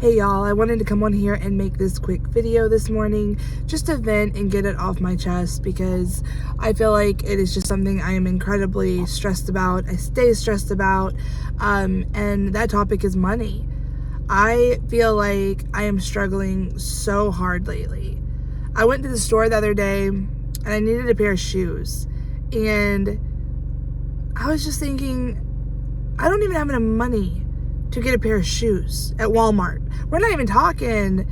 Hey y'all, I wanted to come on here and make this quick video this morning just to vent and get it off my chest because I feel like it is just something I am incredibly stressed about. I stay stressed about, and that topic is money. I feel like I am struggling so hard lately. I went to the store the other day and I needed a pair of shoes, and I was just thinking, I don't even have enough money to get a pair of shoes at Walmart. We're not even talking,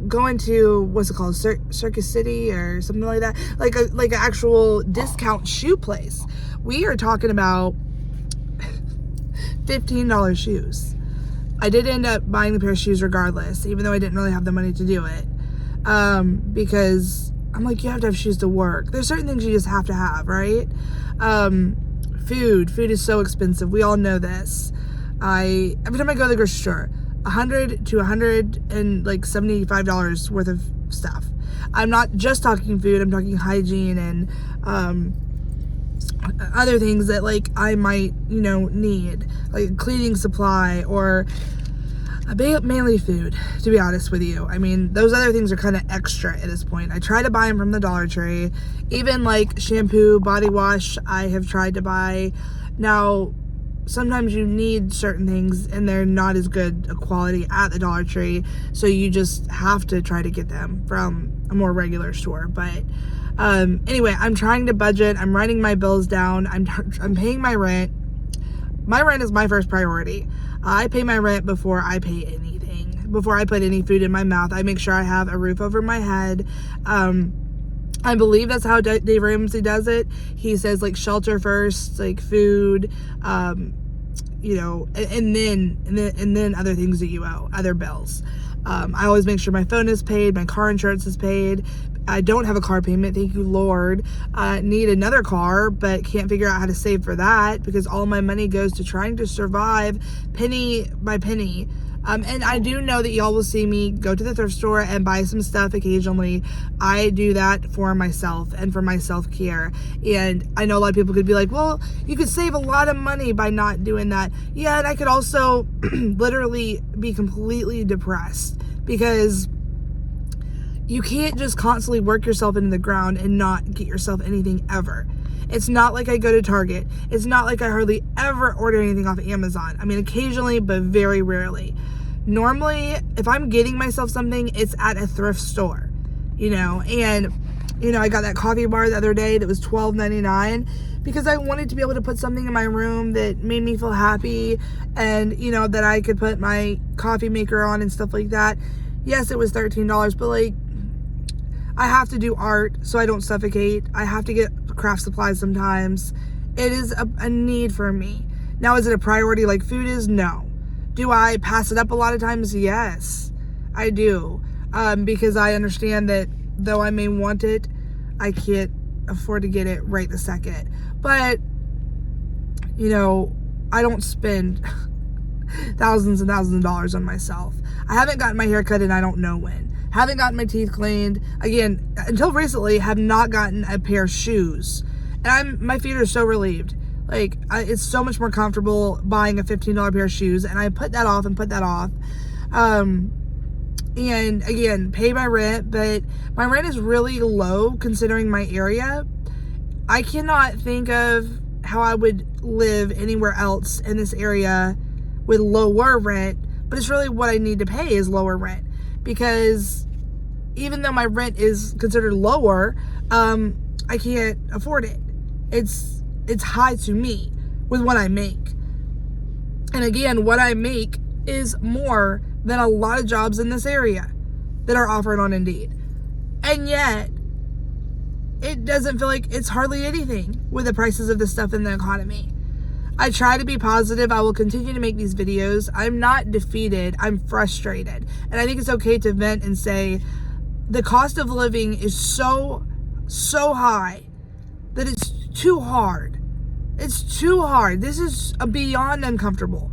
going to, what's it called, Circus City or something like that, like an actual discount shoe place. We are talking about $15 shoes. I did end up buying the pair of shoes regardless, even though I didn't really have the money to do it, because I'm like, you have to have shoes to work. There's certain things you just have to have, right? Food is so expensive. We all know this. Every time I go to the grocery store, $100 to $175 worth of stuff. I'm not just talking food, I'm talking hygiene and other things that I might, need, like a cleaning supply or mainly food, to be honest with you. I mean, those other things are kind of extra at this point. I try to buy them from the Dollar Tree. Even like shampoo, body wash, I have tried to buy. Now, sometimes you need certain things and they're not as good a quality at the Dollar Tree, so you just have to try to get them from a more regular store. But anyway, I'm trying to budget. I'm writing my bills down. I'm paying my rent. My rent is my first priority. I pay my rent before I pay anything. Before I put any food in my mouth, I make sure I have a roof over my head. I believe that's how Dave Ramsey does it. He says shelter first, food, and then other things that you owe, other bills. I always make sure my phone is paid, my car insurance is paid. I don't have a car payment, thank you Lord. Need another car, but can't figure out how to save for that because all my money goes to trying to survive penny by penny. And I do know that y'all will see me go to the thrift store and buy some stuff occasionally. I do that for myself and for my self-care. And I know a lot of people could be like, well, you could save a lot of money by not doing that. Yeah, and I could also literally be completely depressed because you can't just constantly work yourself into the ground and not get yourself anything ever. It's not like I go to Target. It's not like I hardly ever order anything off of Amazon. I mean, occasionally, but very rarely. Normally, if I'm getting myself something, it's at a thrift store, and, I got that coffee bar the other day that was $12.99 because I wanted to be able to put something in my room that made me feel happy and, that I could put my coffee maker on and stuff like that. Yes, it was $13, but I have to do art so I don't suffocate. I have to get craft supplies sometimes. It is a need for me. Now, is it a priority like food is? No. Do I pass it up a lot of times? Yes, I do. Because I understand that though I may want it, I can't afford to get it right this second. But, I don't spend thousands and thousands of dollars on myself. I haven't gotten my hair cut and I don't know when. Haven't gotten my teeth cleaned. Again, until recently, have not gotten a pair of shoes. And my feet are so relieved. It's so much more comfortable buying a $15 pair of shoes. And I put that off and put that off. And again, pay my rent. But my rent is really low considering my area. I cannot think of how I would live anywhere else in this area with lower rent. But it's really what I need to pay is lower rent. Because even though my rent is considered lower, I can't afford it. It's high to me with what I make. And again, what I make is more than a lot of jobs in this area that are offered on Indeed. And yet, it doesn't feel like it's hardly anything with the prices of the stuff in the economy. I try to be positive. I will continue to make these videos. I'm not defeated. I'm frustrated. And I think it's okay to vent and say the cost of living is so high that it's too hard. It's too hard. This is beyond uncomfortable.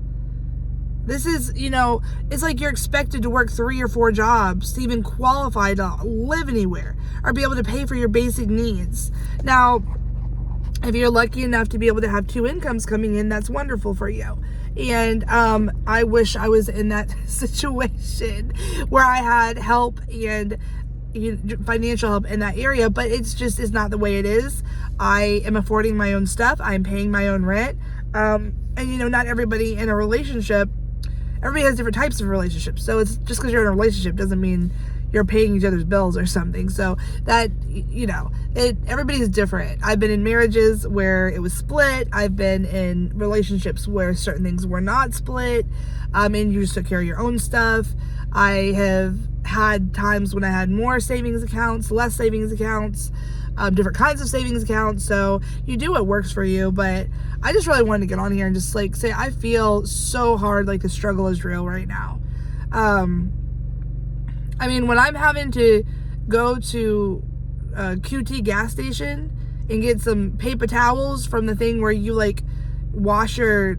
This is, it's like you're expected to work 3 or 4 jobs to even qualify to live anywhere or be able to pay for your basic needs. Now, if you're lucky enough to be able to have 2 incomes coming in, that's wonderful for you. And I wish I was in that situation where I had help and financial help in that area, but it's not the way it is. I am affording my own stuff. I'm paying my own rent. And not everybody in a relationship, everybody has different types of relationships. So it's just because you're in a relationship doesn't mean you're paying each other's bills or something. So that, everybody's different. I've been in marriages where it was split. I've been in relationships where certain things were not split. And you just took care of your own stuff. I have had times when I had more savings accounts, less savings accounts, different kinds of savings accounts. So you do what works for you. But I just really wanted to get on here and just say, I feel so hard, the struggle is real right now. When I'm having to go to a QT gas station and get some paper towels from the thing where you wash your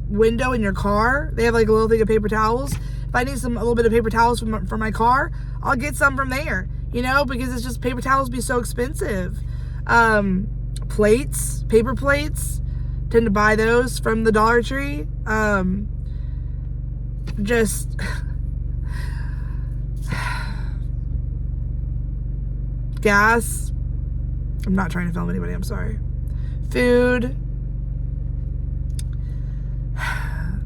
window in your car, they have a little thing of paper towels. If I need a little bit of paper towels for my car, I'll get some from there, because it's just paper towels be so expensive. Plates, paper plates, tend to buy those from the Dollar Tree. Gas. I'm not trying to film anybody, I'm sorry. Food.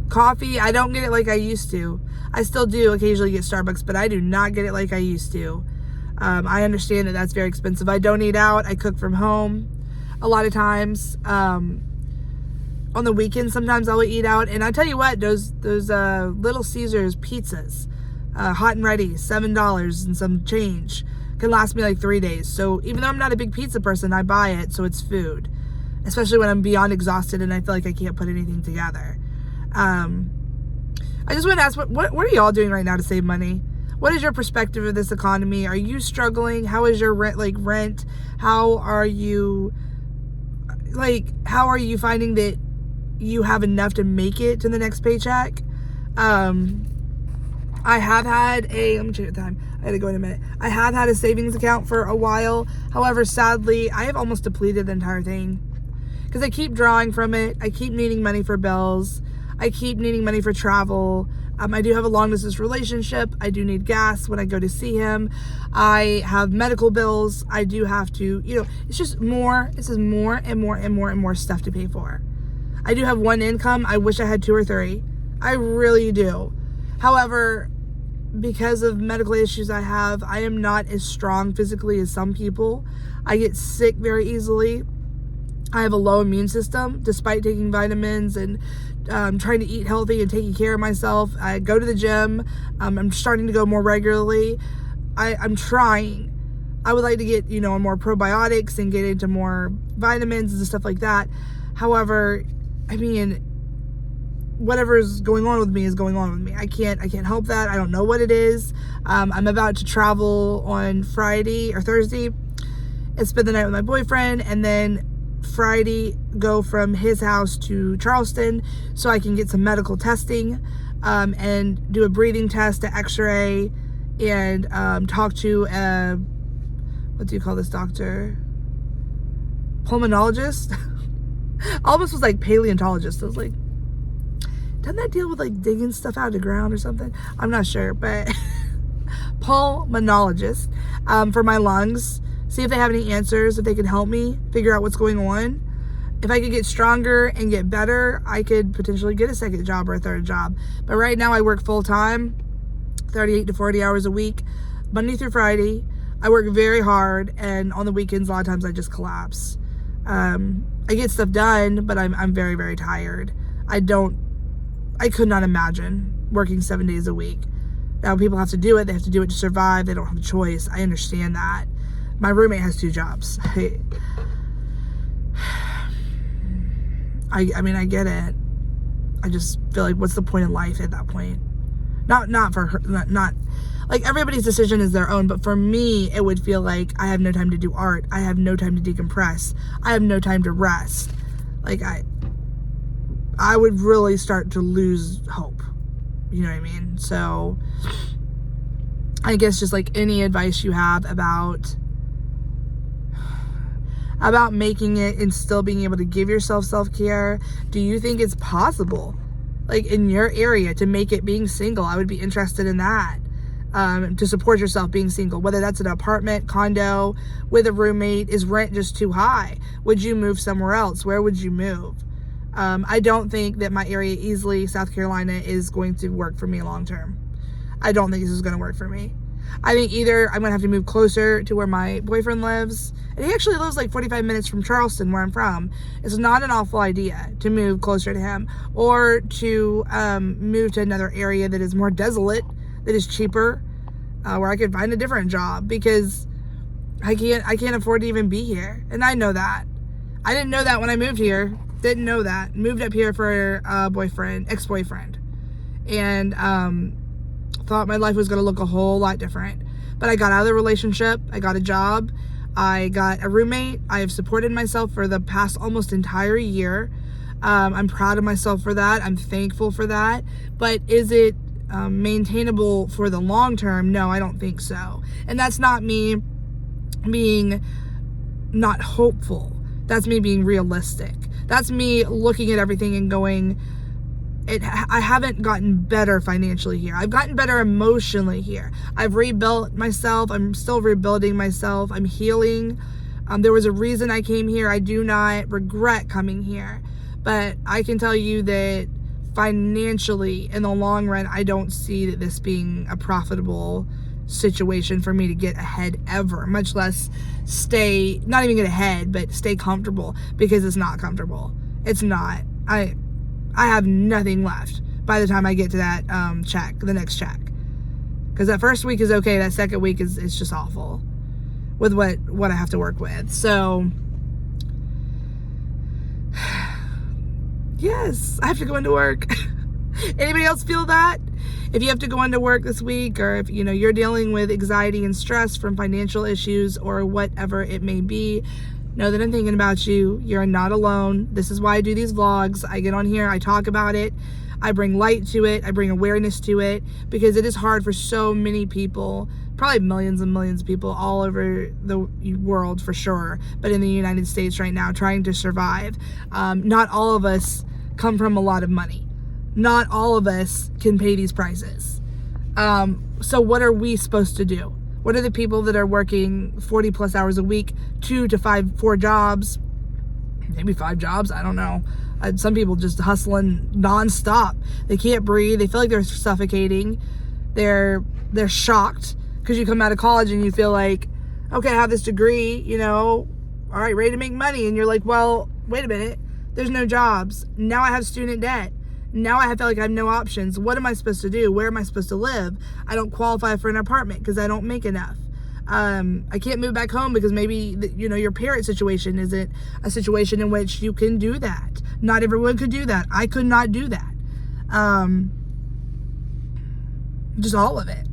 Coffee. I don't get it like I used to. I still do occasionally get Starbucks, but I do not get it like I used to. I understand that that's very expensive. I don't eat out. I cook from home a lot of times. On the weekends, sometimes I'll eat out. And I tell you what, those Little Caesars pizzas, hot and ready, $7 and some change, can last me 3 days. So even though I'm not a big pizza person, I buy it, so it's food. Especially when I'm beyond exhausted and I feel like I can't put anything together. I just want to ask, what are y'all doing right now to save money? What is your perspective of this economy? Are you struggling? How is your rent? How are you finding that you have enough to make it to the next paycheck? I have had let me check the time. I had to go in a minute. I have had a savings account for a while. However, sadly, I have almost depleted the entire thing because I keep drawing from it. I keep needing money for bills. I keep needing money for travel. I do have a long distance relationship. I do need gas when I go to see him. I have medical bills. I do have to, it's just more. This is more and more and more and more stuff to pay for. I do have one income. I wish I had 2 or 3. I really do. However, because of medical issues I have, I am not as strong physically as some people. I get sick very easily. I have a low immune system despite taking vitamins and trying to eat healthy and taking care of myself. I go to the gym. I'm starting to go more regularly. I'm trying. I would like to get, on more probiotics and get into more vitamins and stuff like that. However, whatever is going on with me is going on with me. I can't help that. I don't know what it is. I'm about to travel on Friday or Thursday and spend the night with my boyfriend, and then Friday go from his house to Charleston so I can get some medical testing and do a breathing test, an x-ray, and talk to what do you call this doctor? Pulmonologist? Almost was like paleontologist. I was like, doesn't that deal with digging stuff out of the ground or something? I'm not sure, but pulmonologist for my lungs. See if they have any answers, if they can help me figure out what's going on. If I could get stronger and get better, I could potentially get a second job or a third job. But right now I work full time, 38 to 40 hours a week, Monday through Friday. I work very hard, and on the weekends, a lot of times I just collapse. I get stuff done, but I'm very, very tired. I could not imagine working 7 days a week. Now people have to do it. They have to do it to survive. They don't have a choice. I understand that. My roommate has 2 jobs. I get it. I just feel like, what's the point in life at that point? Not for her, not everybody's decision is their own, but for me, it would feel like I have no time to do art. I have no time to decompress. I have no time to rest. I would really start to lose hope. You know what I mean? So I guess just any advice you have about, about making it and still being able to give yourself self-care. Do you think it's possible, like in your area, to make it being single? I would be interested in that. To support yourself being single, whether that's an apartment, condo, with a roommate. Is rent just too high? Would you move somewhere else? Where would you move? I don't think that my area, Easley, South Carolina, is going to work for me long term. I don't think this is going to work for me. I think either I'm going to have to move closer to where my boyfriend lives, and he actually lives like 45 minutes from Charleston, where I'm from. It's not an awful idea to move closer to him, or to move to another area that is more desolate, that is cheaper, where I could find a different job, because I can't afford to even be here. And I know that. I didn't know that when I moved here. Didn't know that. Moved up here for a ex-boyfriend. And thought my life was going to look a whole lot different. But I got out of the relationship. I got a job. I got a roommate. I have supported myself for the past almost entire year. I'm proud of myself for that. I'm thankful for that. But is it maintainable for the long term? No, I don't think so. And that's not me being not hopeful. That's me being realistic. That's me looking at everything and going, I haven't gotten better financially here. I've gotten better emotionally here. I've rebuilt myself. I'm still rebuilding myself. I'm healing. There was a reason I came here. I do not regret coming here. But I can tell you that financially, in the long run, I don't see this being a profitable situation for me to get ahead ever, much less not even get ahead, but stay comfortable, because it's not comfortable. It's not. I have nothing left by the time I get to that the next check. Because that first week is okay. That second week it's just awful with what I have to work with. So yes, I have to go into work. Anybody else feel that? If you have to go into work this week, or if you're dealing with anxiety and stress from financial issues or whatever it may be, know that I'm thinking about you. You're not alone. This is why I do these vlogs. I get on here, I talk about it, I bring light to it, I bring awareness to it, because it is hard for so many people, probably millions and millions of people all over the world for sure, but in the United States right now, trying to survive. Not all of us come from a lot of money. Not all of us can pay these prices. So what are we supposed to do? What are the people that are working 40 plus hours a week, 4 jobs, maybe 5 jobs? I don't know. Some people just hustling nonstop. They can't breathe. They feel like they're suffocating. They're shocked because you come out of college and you feel like, okay, I have this degree, all right, ready to make money. And you're like, well, wait a minute. There's no jobs. Now I have student debt. Now I feel like I have no options. What am I supposed to do? Where am I supposed to live? I don't qualify for an apartment because I don't make enough. I can't move back home because maybe, your parent situation isn't a situation in which you can do that. Not everyone could do that. I could not do that. Just all of it.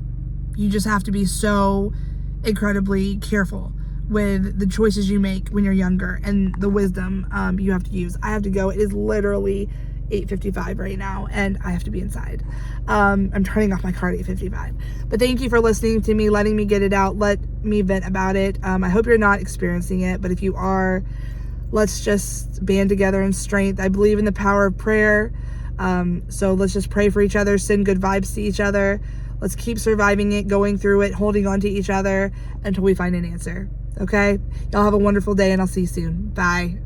You just have to be so incredibly careful with the choices you make when you're younger, and the wisdom you have to use. I have to go. It is literally 8:55 right now, and I have to be inside. I'm turning off my car at 8:55. But thank you for listening to me, letting me get it out, let me vent about it. I hope you're not experiencing it, but if you are, let's just band together in strength. I believe in the power of prayer. So let's just pray for each other, send good vibes to each other. Let's keep surviving it, going through it, holding on to each other until we find an answer. Okay? Y'all have a wonderful day, and I'll see you soon. Bye.